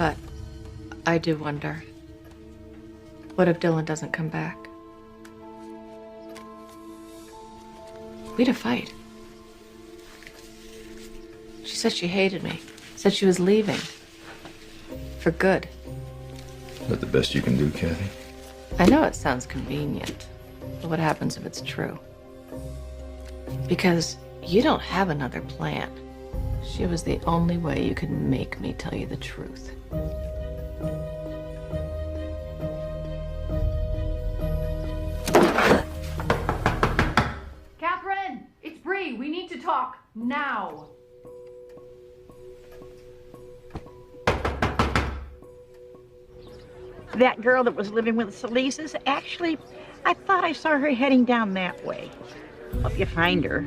But I do wonder, what if Dylan doesn't come back? We'd a fight. She said she hated me. Said she was leaving. For good. Is that the best you can do, Kathy? I know it sounds convenient, but what happens if it's true? Because you don't have another plan. She was the only way you could make me tell you the truth. Catherine! It's Bree! We need to talk now! That girl that was living with the Salises, actually, I thought I saw her heading down that way. Hope you find her.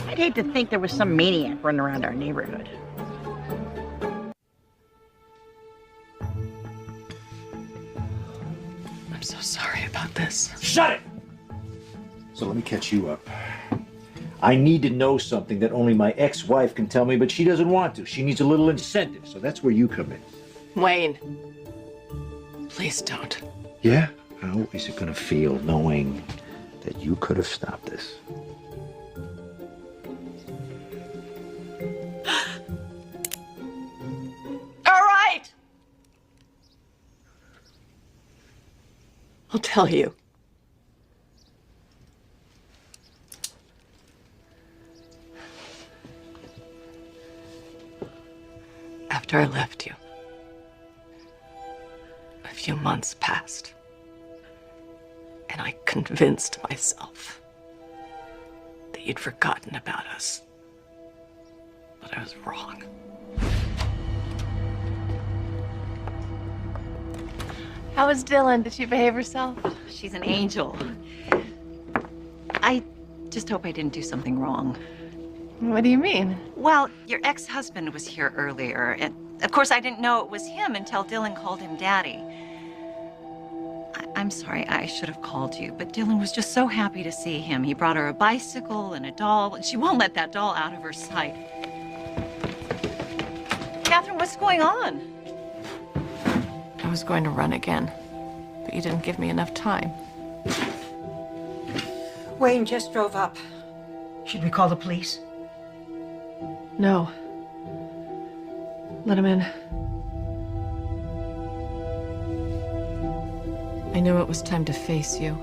I'd hate to think there was some maniac running around our neighborhood. I'm so sorry about this. Shut it! So let me catch you up. I need to know something that only my ex-wife can tell me, but she doesn't want to. She needs a little incentive, so that's where you come in. Wayne, please don't. Yeah? How is it gonna feel knowing that you could have stopped this? All right! I'll tell you. After I left you, a few months passed, and I convinced myself that you'd forgotten about us. But I was wrong. How was Dylan? Did she behave herself? She's an angel. I just hope I didn't do something wrong. What do you mean? Well, your ex-husband was here earlier, and of course I didn't know it was him until Dylan called him Daddy. I'm sorry, I should have called you, but Dylan was just so happy to see him. He brought her a bicycle and a doll, and she won't let that doll out of her sight. Catherine, what's going on? I was going to run again, but you didn't give me enough time. Wayne just drove up. Should we call the police? No. Let him in. I knew it was time to face you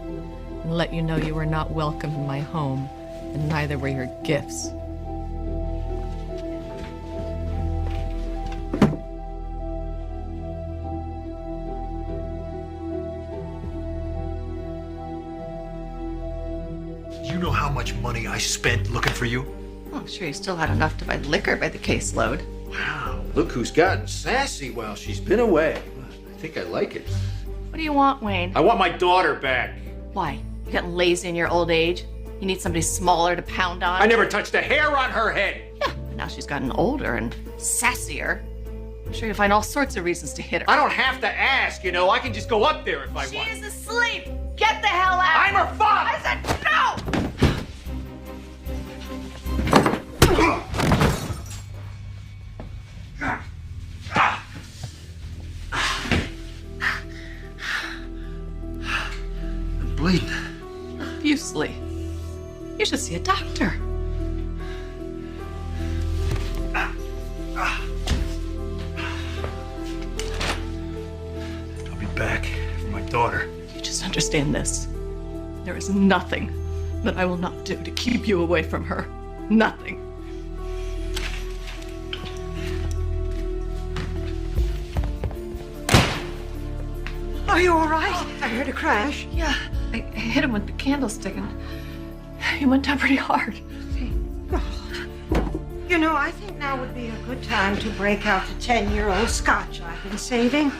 and let you know you were not welcome in my home, and neither were your gifts. Do you know how much money I spent looking for you? Well, I'm sure you still had enough to buy liquor by the caseload. Wow, look who's gotten sassy while she's been away. I think I like it. What do you want, Wayne? I want my daughter back. Why? You getting lazy in your old age? You need somebody smaller to pound on? I never touched a hair on her head. Yeah, but now she's gotten older and sassier. I'm sure you'll find all sorts of reasons to hit her. I don't have to ask, you know. I can just go up there if I want. She is asleep! Get the hell out! I'm her father! I said no! I'm bleeding. Profusely. You should see a doctor. I'll be back for my daughter. You just understand this. There is nothing that I will not do to keep you away from her. Nothing. Are you all right? I heard a crash. Yeah, I hit him with the candlestick and he went down pretty hard. You know, I think now would be a good time to break out the 10-year-old scotch I've been saving.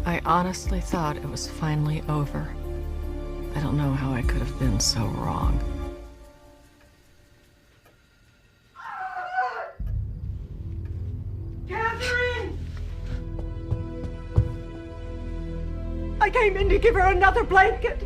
I honestly thought it was finally over. I don't know how I could have been so wrong. Catherine! I came in to give her another blanket.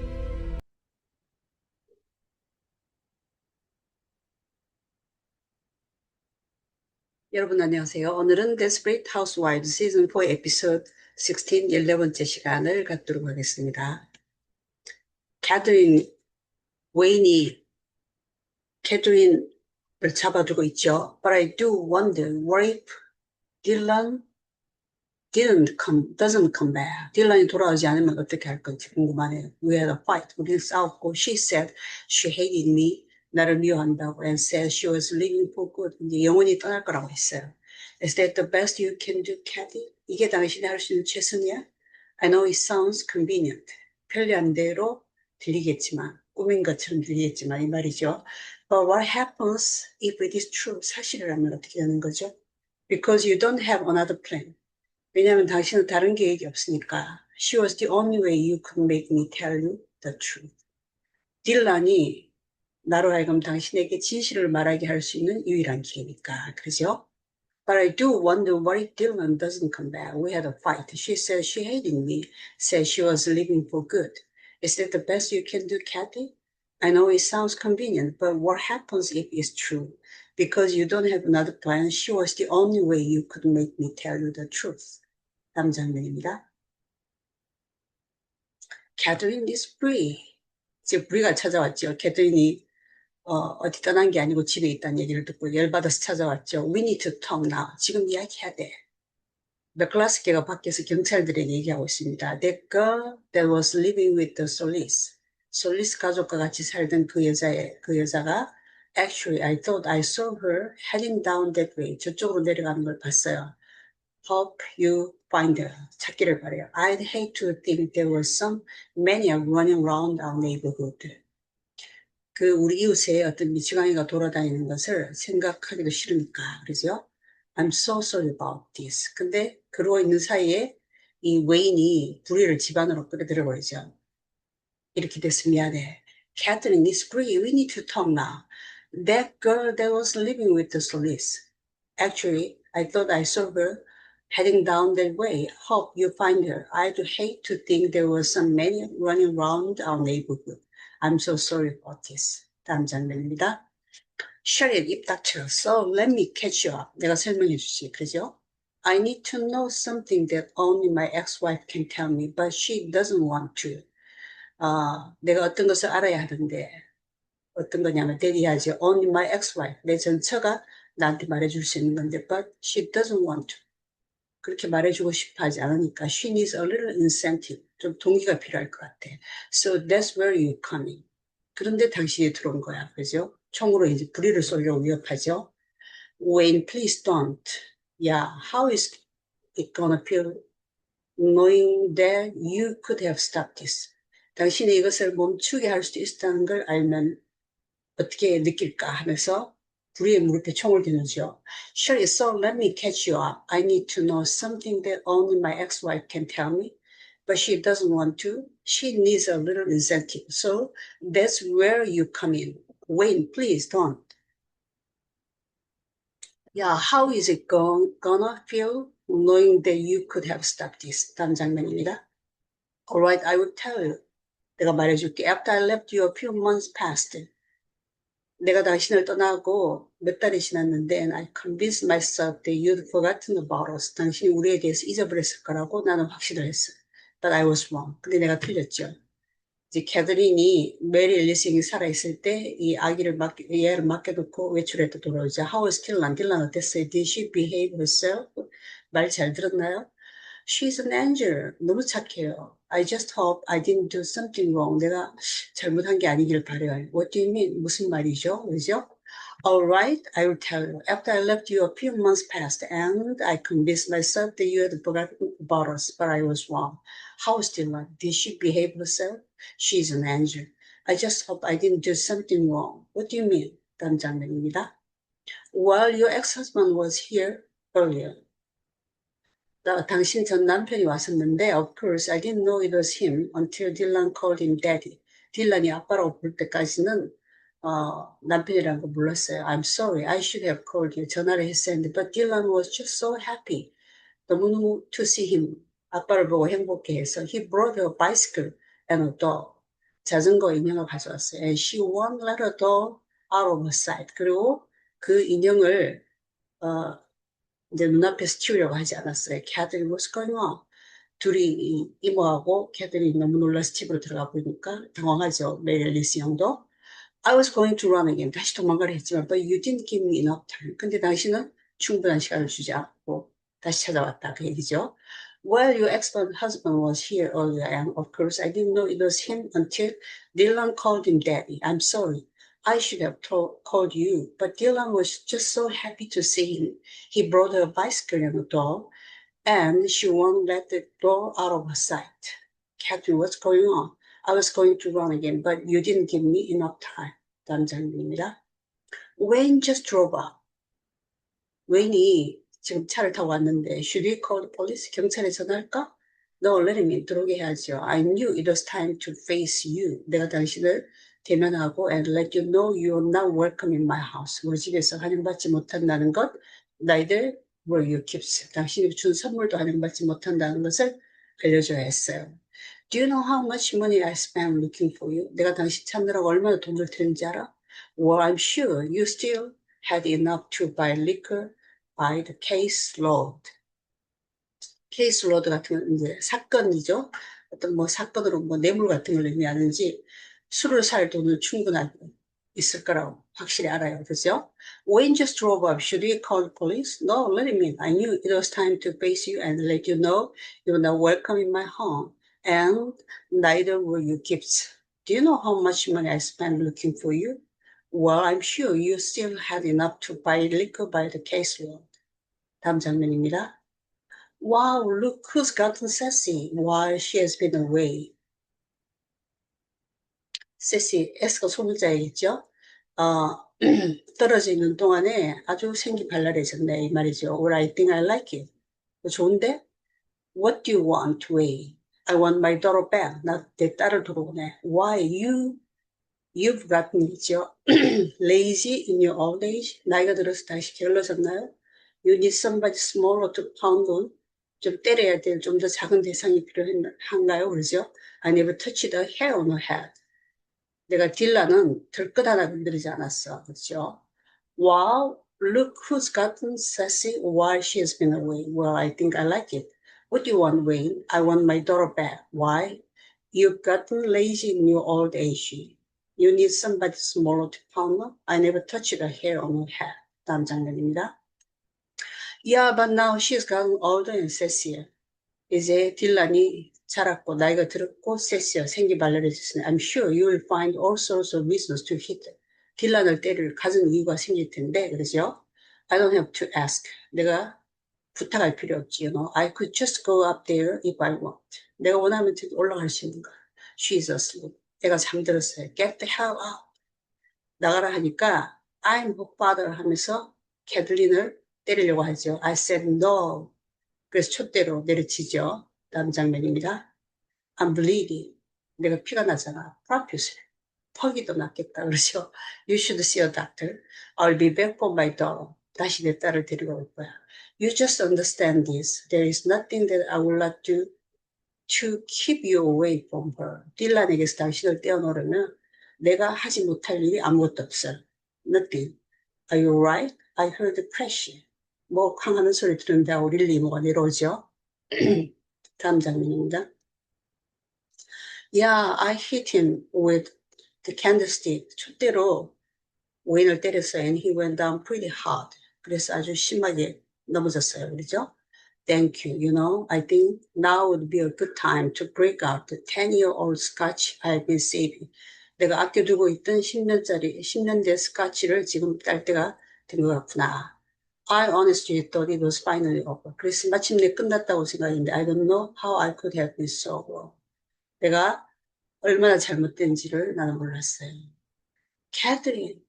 여러분 안녕하세요. 오늘은 Desperate Housewives 시즌 4 에피소드 16 14번째 시간을 갖도록 하겠습니다. 웨인이 캐트린을 잡아두고 있죠. But I do wonder what if Dylan doesn't come back. 딜런이 돌아오지 않으면 어떻게 할 건지 궁금하네요. We had a fight. 우리는 싸웠고 she said she hated me. 나를 미워한다고 and said she was leaving for good. 이제 영원히 떠날 거라고 했어요. Is that the best you can do, Kathy? 이게 당신이 할 수 있는 최선이야? I know it sounds convenient. 편리한 대로 들리겠지만, 꿈인 것처럼 들리겠지만 이 말이죠. But what happens if it is true? 사실이라면 어떻게 되는 거죠? Because you don't have another plan. 왜냐하면 당신은 다른 계획이 없으니까. She was the only way you could make me tell you the truth. 딜란이 나로 하여금 당신에게 진실을 말하게 할 수 있는 유일한 기회니까. 그러죠? But I do wonder what if Dylan doesn't come back. We had a fight. She said she hated me, said she was leaving for good. Is that the best you can do, Kathy? I know it sounds convenient, but what happens if it's true? Because you don't have another plan, she was the only way you could make me tell you the truth. 다음 장면입니다. Catherine is free. 이제 브리가 찾아왔죠. 캐터린이 어디 떠난 게 아니고 집에 있다는 얘기를 듣고 열받아서 찾아왔죠. We need to talk now. 지금 이야기해야 돼. 맥클라스키가 밖에서 경찰들에게 얘기하고 있습니다. That girl that was living with the Solis. 솔리스 가족과 같이 살던 그 여자가 Actually, I thought I saw her heading down that way. 저쪽으로 내려가는 걸 봤어요. Hope you find her. 찾기를 바래요. I'd hate to think there was some maniac running around our neighborhood. 그 우리 이웃에 어떤 미치광이가 돌아다니는 것을 생각하기도 싫으니까 그러죠. I'm so sorry about this. 근데 그러고 있는 사이에 이 웨인이 불의를 집안으로 끌어들여 버리죠. 이렇게 됐으면 미안해. Catherine is free. We need to talk now. That girl that was living with the Solis. Actually, I thought I saw her heading down that way. Hope you find her. I'd hate to think there was some maniac running around our neighborhood. I'm so sorry about this. 다음 장면입니다. Sheriff 입 닥쳐. So let me catch you up. 내가 설명해 주지. 그죠? I need to know something that only my ex-wife can tell me, but she doesn't want to. 내가 어떤 것을 알아야 하는데 어떤 거냐면 대리하지. Only my ex-wife. 내 전 처가 나한테 말해줄 수 있는 건데, but she doesn't want to. 그렇게 말해주고 싶어 하지 않으니까 she needs a little incentive. 좀 동기가 필요할 것 같아. So that's where you come in. 그런데 당신이 들어온 거야. 그죠? 총으로 이제 불의를 쏘려고 위협하죠. Wayne, please don't. Yeah, how is it gonna feel knowing that you could have stopped this? 당신이 이것을 멈추게 할 수도 있다는 걸 알면 어떻게 느낄까 하면서 불의의 무릎에 총을 겨누죠. Sure, so let me catch you up. I need to know something that only my ex-wife can tell me, but she doesn't want to. She needs a little incentive. So that's where you come in. Wayne, please don't. Yeah, how is it gonna feel knowing that you could have stopped this? 다음 장면입니다. Alright, I will tell you. 내가 말해줄게. After I left you a few months passed. 내가 당신을 떠나고 몇 달이 지났는데 and I convinced myself that you'd forgotten about us. 당신이 우리에 대해서 잊어버렸을 거라고 나는 확신을 했어. But I was wrong. 근데 내가 틀렸죠. 이제 캐더린이 메리 엘리싱이 살아있을 때 이 아기를 얘를 맡겨놓고 외출했다 돌아오죠. How is 딜란? 딜란 어땠어요? Did she behave herself? 말 잘 들었나요? She's an angel. 너무 착해요. I just hope I didn't do something wrong. 내가 잘못한 게 아니길 바래요. What do you mean? 무슨 말이죠? 그죠? Alright, I will tell you. After I left you, a few months passed, and I convinced myself that you had forgotten about us, but I was wrong. How is Dylan? Did she behave herself? She's an angel. I just hope I didn't do something wrong. What do you mean? 다음 장면입니다. While your ex-husband was here earlier, 당신 전 남편이 왔었는데, of course, I didn't know it was him until Dylan called him daddy. 딜란이 아빠라고 부를 때까지는 남편이라는 거 몰랐어요. I'm sorry, I should have called you. 전화를 했어야 했는데, but Dylan was just so happy. 너무너무 to see him. 아빠를 보고 행복해해서 he brought a bicycle and a dog. 자전거 인형을 가져왔어요. And she won't let her dog out of her sight. 그리고 그 인형을 이제 눈앞에서 치우려고 하지 않았어요. 캐들린 what's going on? 둘이 이모하고 캐들린이 너무 놀라서 집으로 들어가 보니까 당황하죠. 메리 앨리스 양도. I was going to run again. 다시 도망가려 했지만 but you didn't give me enough time. 근데 당신은 충분한 시간을 주지 않고 다시 찾아왔다. 그 얘기죠. Well, your ex-husband was here earlier and of course I didn't know it was him until Dylan called him daddy. I'm sorry. I should have called you. But Dylan was just so happy to see him. He brought her a bicycle and a doll and she won't let the doll out of her sight. Catherine, what's going on? I was going to run again, but you didn't give me enough time. 다음 장면입니다. Wayne just drove up. 웨인이 지금 차를 타고 왔는데 should we call the police? 경찰에 전화할까? No, let him 들어오게 해야죠. I knew it was time to face you. 내가 당신을 대면하고 and let you know you're not welcome in my house. 우리 집에서 환영받지 못한다는 것, neither were your gifts. 당신이 준 선물도 환영받지 못한다는 것을 알려줘야 했어요. Do you know how much money I spent looking for you? 내가 당신 찾느라고 얼마나 돈을 들였는지 알아? Well, I'm sure you still had enough to buy liquor by the case load. case load 같은 건 이제 사건이죠. 어떤 뭐 사건으로 뭐 뇌물 같은 걸 의미하는지 술을 살 돈은 충분하게 있을 거라고 확실히 알아요. 그죠? Wayne just drove up. Should we call the police? No, let him in. I knew it was time to face you and let you know you're not welcome in my home. And neither were your gifts. Do you know how much money I spent looking for you? Well, I'm sure you still had enough to buy liquor by the caseload. 다음 장면입니다. Wow, look who's gotten sassy while she has been away. sassy, S가 소문자이겠죠? 떨어져 있는 동안에 아주 생기 발랄해졌네 이 말이죠. Well, I think I like it. 좋은데? What do you want, Wayne? I want my daughter back. 나 내 딸을 돌아오네. Why? You've gotten 있죠. Lazy in your old age. 나이가 들어서 다시 게을러졌나요? You need somebody smaller to pound on. 좀 때려야 될 좀 더 작은 대상이 필요한가요? 그러죠? I never touched the hair on her head. 내가 딜라는 들끝 하나 건드리지 않았어. 그렇죠? Wow, look who's gotten sassy while she has been away. Well, I think I like it. What do you want, Wayne? I want my daughter back. Why? You've gotten lazy in your old age. You need somebody smaller to pound on. I never touched the hair on her head. 다음 장면입니다. Yeah, but now she's gotten older and sassier. 이제 딜란이 자랐고 나이가 들었고 세시어 생기 발랄해졌으니 I'm sure you will find all sorts of reasons to hit 딜란을 때릴 가진 이유가 생길 텐데 그러죠? I don't have to ask. 내가 부탁할 필요 없지. You know? I could just go up there if I want. 내가 원하면 올라갈 수 있는 거야. She's asleep. 애가 잠들었어요. Get the hell out. 나가라 하니까 I'm her father 하면서 캐들린을 때리려고 하죠. I said no. 그래서 촛대로 내려치죠. 다음 장면입니다. I'm bleeding. 내가 피가 나잖아. profusely. 퍽이 더 낫겠다. 그러죠. You should see a doctor. I'll be back for my daughter. 다시 내 딸을 데리고 올 거야. You just understand this. There is nothing that I would like to keep you away from her. 딜란에게서 당신을 떼어놓으려면 내가 하지 못할 일이 아무것도 없어. Nothing. Are you right? I heard the crash. 뭐 쾅하는 소리 들었는데 하고 릴리 이모가 내려오죠. 다음 장면입니다. Yeah, I hit him with the candlestick. 촛대로 웨인을 때렸어요. And he went down pretty hard. 그래서 아주 심하게 넘어졌어요. 그렇죠? Thank you. You know, I think now would be a good time to break out the 10-year-old scotch I've been saving. 내가 아껴두고 있던 10년 된 스카치를 지금 딸 때가 된 것 같구나. I honestly thought it was finally over. 그래서 마침내 끝났다고 생각했는데 I don't know how I could have been so wrong. 내가 얼마나 잘못된지를 나는 몰랐어요. 캐들린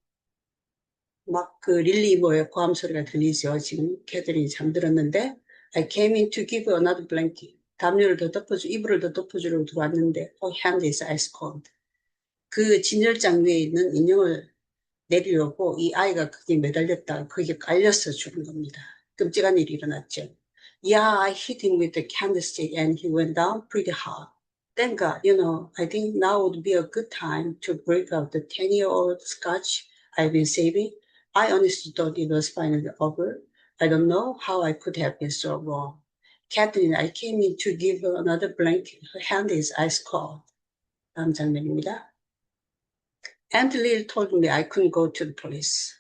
막 그 릴리 이모의 고함 소리가 들리죠. 지금 캐들린이 잠들었는데 I came in to give you another blanket. 담요를 더 덮어주, 이불을 더 덮어주려고 들어왔는데 her hand is ice cold. 그 진열장 위에 있는 인형을 내리려고 이 아이가 거기에 매달렸다가 거기에 깔려서 죽은 겁니다. 끔찍한 일이 일어났죠. Yeah, I hit him with the candlestick and he went down pretty hard. Thank God, you know, I think now would be a good time to break out the 10-year-old scotch I've been saving. I honestly thought it was finally over. I don't know how I could have been so wrong. Catherine, I came in to give her another blanket. Her hand is ice cold. 다음 장면입니다. Aunt Lily told me I couldn't go to the police.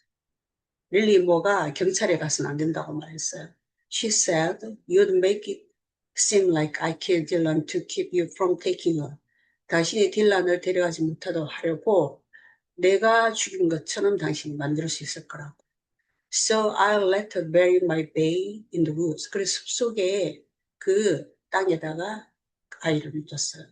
릴리 뭐가 경찰에 가서는 안 된다고 말했어요. She said, you'd make it seem like I killed Dylan to keep you from taking her. 당신이 딜란을 데려가지 못하도록 하려고 내가 죽인 것처럼 당신이 만들 수 있을 거라고. So I'll let her bury my baby in the woods. 그래서 숲속에 그 땅에다가 아이를 묻었어요.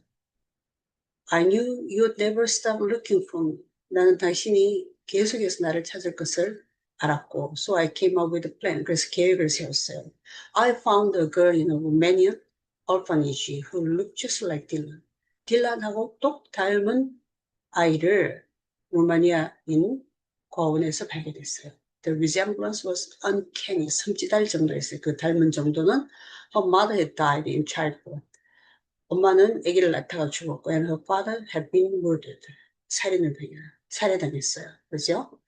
I knew you'd never stop looking for me. 나는 당신이 계속해서 나를 찾을 것을 알았고. So I came up with a plan. 그래서 계획을 세웠어요. I found a girl in a Romanian orphanage who looked just like Dylan. 딜란하고 똑 닮은 아이를 루마니아인 고아원에서 발견했어요. The resemblance was uncanny. 섬찟할 정도였어요. 그 닮은 정도는 her mother had died in childbirth. 엄마는 아기를 낳다가 죽었고 and her father had been murdered. 살해당했어요. 그죠?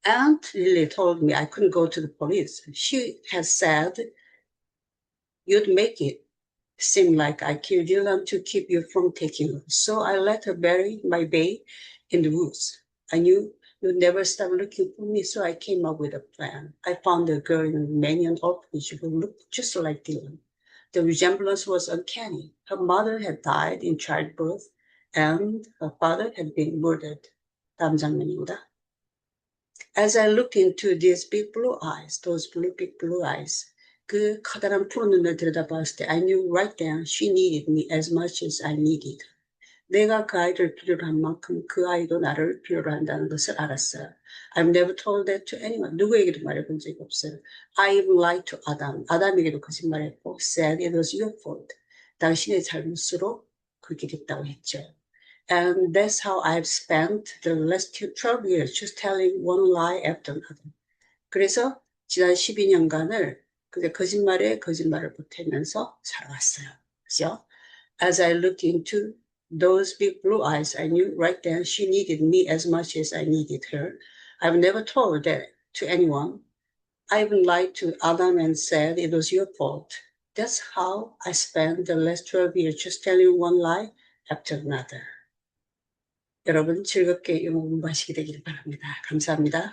Aunt Lily told me I couldn't go to the police. She had said you'd make it seem like I killed Dylan to keep you from taking her. So I let her bury my baby in the woods. I knew you'd never stop looking for me, so I came up with a plan. I found a girl in a Romanian orphanage who looked just like Dylan. The resemblance was uncanny. Her mother had died in childbirth, and her father had been murdered. 다음 장면입니다. As I looked into these big blue eyes, those big blue eyes, 그 커다란 푸른 눈을 들여다봤을 때 I knew right then she needed me as much as I needed. 내가 그 아이를 필요로 한 만큼 그 아이도 나를 필요로 한다는 것을 알았어요. I've never told that to anyone. 누구에게도 말해본 적이 없어요. I even lied to Adam. 아담에게도 거짓말했고 said it was your fault. 당신의 잘못으로 그렇게 됐다고 했죠. And that's how I've spent the last 12 years just telling one lie after another. 그래서 지난 12년간을 그게 거짓말에 거짓말을 보태면서 살아왔어요. 그죠? As I looked into those big blue eyes, I knew right then she needed me as much as I needed her. I've never told that to anyone. I even lied to Adam and said it was your fault. That's how I spent the last 12 years just telling one lie after another. 여러분 즐겁게 영어 공부하시게 되기를 바랍니다. 감사합니다.